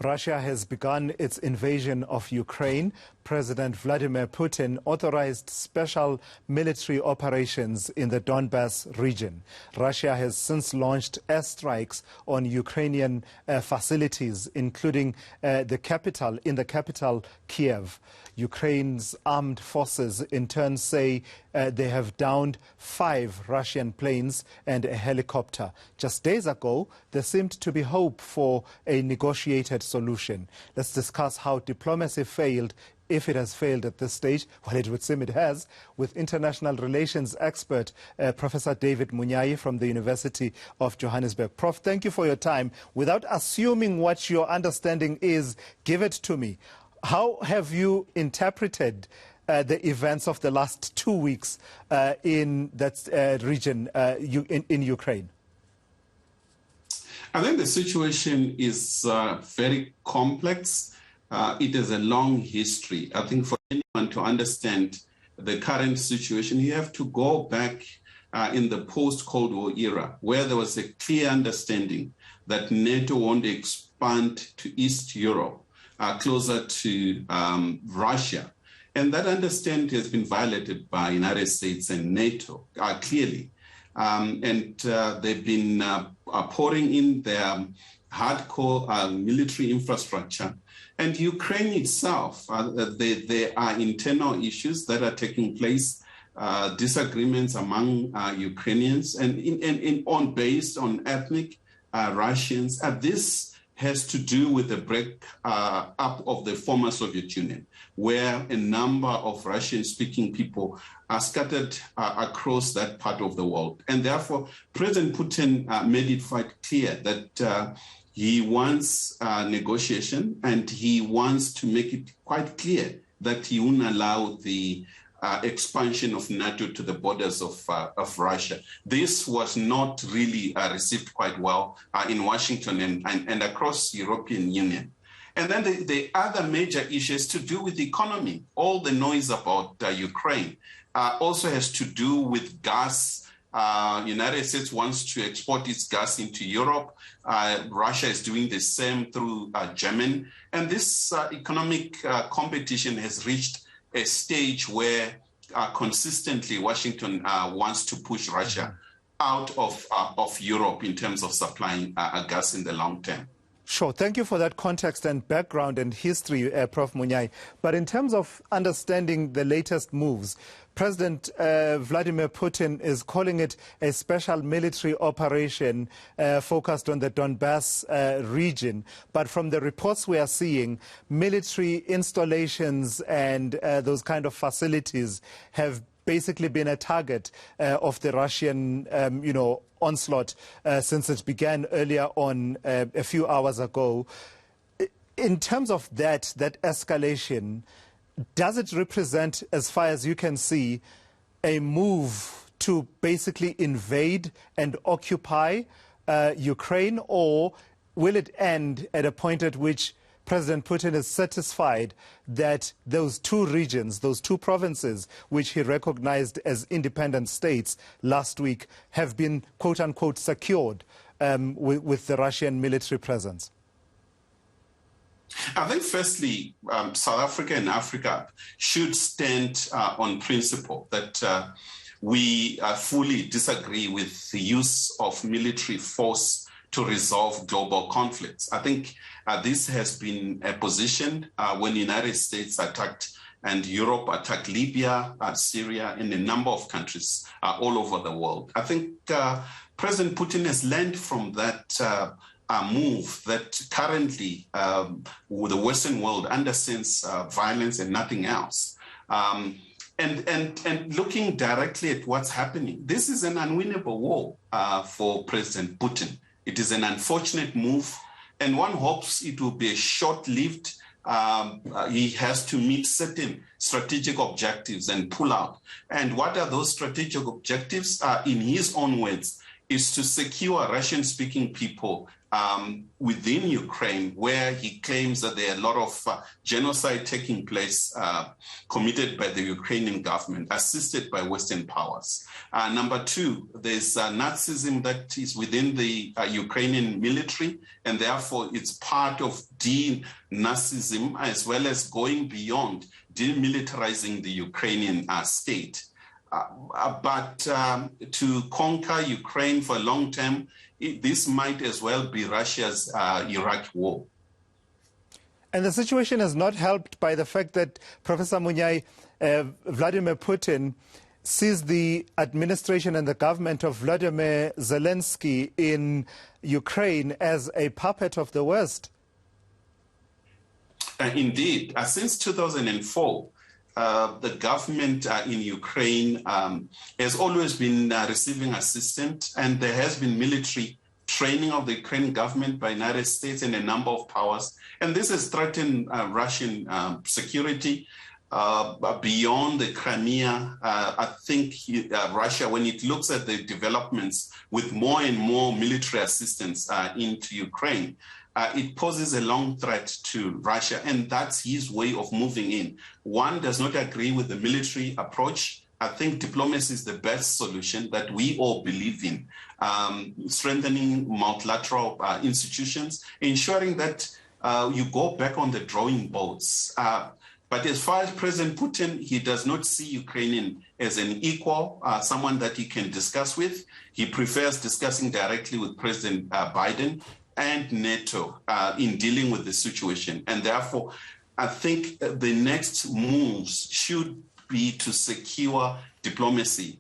Russia has begun its invasion of Ukraine. President Vladimir Putin authorized special military operations in the Donbas region. Russia has since launched airstrikes on Ukrainian facilities, including the capital, Kyiv. Ukraine's armed forces in turn say they have downed 5 Russian planes and a helicopter. Just days ago, there seemed to be hope for a negotiated solution. Let's discuss how diplomacy failed, if it has failed at this stage. Well, it would seem it has, with international relations expert Professor David Monyae from the University of Johannesburg. Prof, thank you for your time. Without assuming what your understanding is, give it to me. How have you interpreted the events of the last 2 weeks in that region, in Ukraine? I think the situation is very complex. It has a long history. I think for anyone to understand the current situation, you have to go back in the post-Cold War era, where there was a clear understanding that NATO wanted to expand to East Europe, closer to Russia. And that understanding has been violated by the United States and NATO, clearly. They've been pouring in their hardcore military infrastructure. And Ukraine itself, there are internal issues that are taking place, disagreements among Ukrainians, and based on ethnic Russians. This has to do with the break up of the former Soviet Union, where a number of Russian-speaking people are scattered across that part of the world. And therefore, President Putin made it quite clear that he wants negotiation, and he wants to make it quite clear that he won't allow the expansion of NATO to the borders of Russia. This was not really received quite well in Washington and across the European Union. And then the other major issue is to do with the economy. All the noise about Ukraine also has to do with gas. United States wants to export its gas into Europe. Russia is doing the same through Germany. And this economic competition has reached a stage where consistently Washington wants to push Russia out of Europe in terms of supplying gas in the long term. Sure. Thank you for that context and background and history, Prof. Monyae. But in terms of understanding the latest moves, President Vladimir Putin is calling it a special military operation focused on the Donbas region. But from the reports we are seeing, military installations and those kind of facilities have basically been a target of the Russian, onslaught since it began earlier on a few hours ago. In terms of that escalation, does it represent, as far as you can see, a move to basically invade and occupy Ukraine, or will it end at a point at which President Putin is satisfied that those 2 regions, those 2 provinces, which he recognized as independent states last week, have been, quote-unquote, secured with the Russian military presence? I think, firstly, South Africa and Africa should stand on principle that we fully disagree with the use of military force to resolve global conflicts. I think this has been a position when the United States attacked and Europe attacked Libya, Syria, and a number of countries all over the world. I think President Putin has learned from that move that currently the Western world understands violence and nothing else. And looking directly at what's happening, this is an unwinnable war for President Putin. It is an unfortunate move, and one hopes it will be short-lived. He has to meet certain strategic objectives and pull out. And what are those strategic objectives? In his own words, is to secure Russian-speaking people within Ukraine, where he claims that there are a lot of genocide taking place committed by the Ukrainian government, assisted by Western powers. Number two, there's Nazism that is within the Ukrainian military, and therefore it's part of de-Nazism, as well as going beyond demilitarizing the Ukrainian state. But to conquer Ukraine for a long term, this might as well be Russia's Iraq war. And the situation is not helped by the fact that, Professor Monyae, Vladimir Putin sees the administration and the government of Vladimir Zelensky in Ukraine as a puppet of the West. Indeed. Since 2004, the government in Ukraine has always been receiving assistance, and there has been military training of the Ukrainian government by United States and a number of powers. And this has threatened Russian security beyond the Crimea. I think Russia, when it looks at the developments with more and more military assistance into Ukraine, it poses a long threat to Russia, and that's his way of moving in. One does not agree with the military approach. I think diplomacy is the best solution that we all believe in, strengthening multilateral institutions, ensuring that you go back on the drawing boards. But as far as President Putin, he does not see Ukrainian as an equal, someone that he can discuss with. He prefers discussing directly with President Biden and NATO in dealing with the situation. And therefore, I think the next moves should be to secure diplomacy,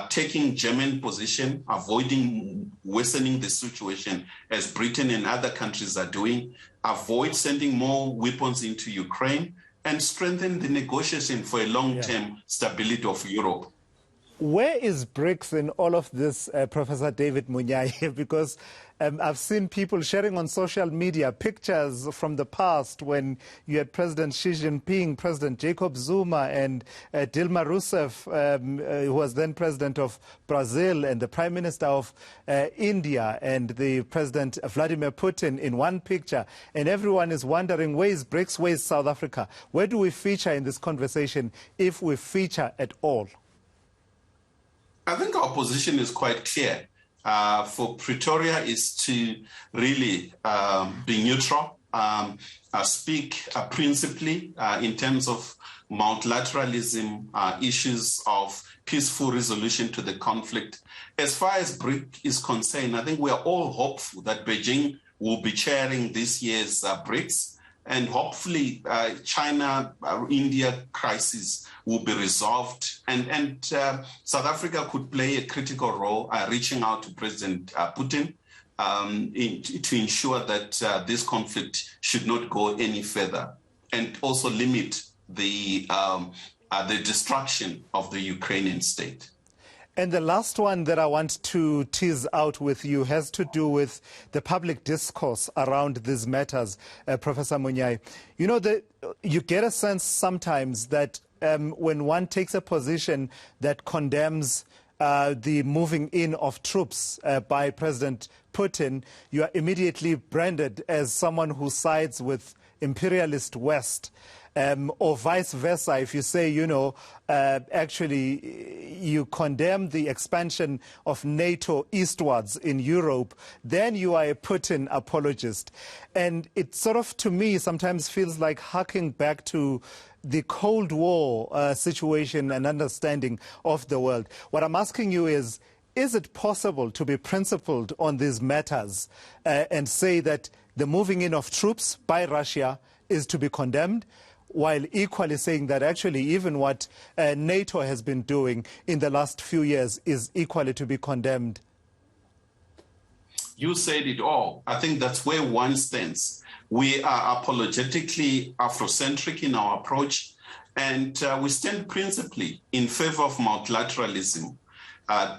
taking German position, avoiding worsening the situation as Britain and other countries are doing, avoid sending more weapons into Ukraine, and strengthen the negotiation for a long-term stability of Europe. Where is BRICS in all of this, Professor David Monyae? Because I've seen people sharing on social media pictures from the past when you had President Xi Jinping, President Jacob Zuma, and Dilma Rousseff, who was then president of Brazil, and the Prime Minister of India, and the President Vladimir Putin in one picture. And everyone is wondering, where is BRICS, where is South Africa? Where do we feature in this conversation, if we feature at all? I think our position is quite clear. For Pretoria is to really be neutral, speak principally in terms of multilateralism, issues of peaceful resolution to the conflict. As far as BRIC is concerned, I think we are all hopeful that Beijing will be chairing this year's BRICS, and hopefully China-India crisis will be resolved, and South Africa could play a critical role reaching out to President Putin to ensure that this conflict should not go any further, and also limit the destruction of the Ukrainian state. And the last one that I want to tease out with you has to do with the public discourse around these matters, Professor Monyae. You know, you get a sense sometimes that when one takes a position that condemns the moving in of troops by President Putin, you are immediately branded as someone who sides with imperialist West. Or vice versa, if you say, actually you condemn the expansion of NATO eastwards in Europe, then you are a Putin apologist. And it sort of, to me, sometimes feels like harking back to the Cold War situation and understanding of the world. What I'm asking you is it possible to be principled on these matters and say that the moving in of troops by Russia is to be condemned, while equally saying that actually even what NATO has been doing in the last few years is equally to be condemned? You said it all. I think that's where one stands. We are apologetically Afrocentric in our approach, and we stand principally in favor of multilateralism,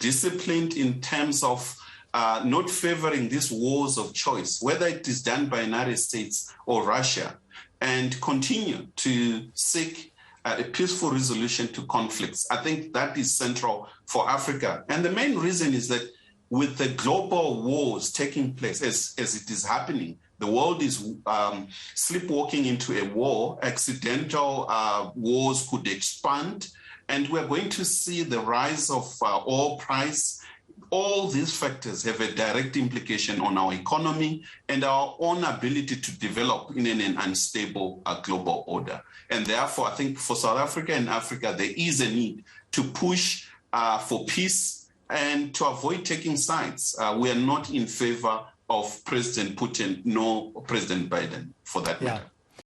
disciplined in terms of not favoring these wars of choice, whether it is done by the United States or Russia, and continue to seek a peaceful resolution to conflicts. I think that is central for Africa. And the main reason is that with the global wars taking place as it is happening, the world is sleepwalking into a war. Accidental wars could expand, and we're going to see the rise of oil price. All these factors have a direct implication on our economy and our own ability to develop in an unstable global order. And therefore, I think for South Africa and Africa, there is a need to push for peace and to avoid taking sides. We are not in favor of President Putin nor President Biden, for that matter.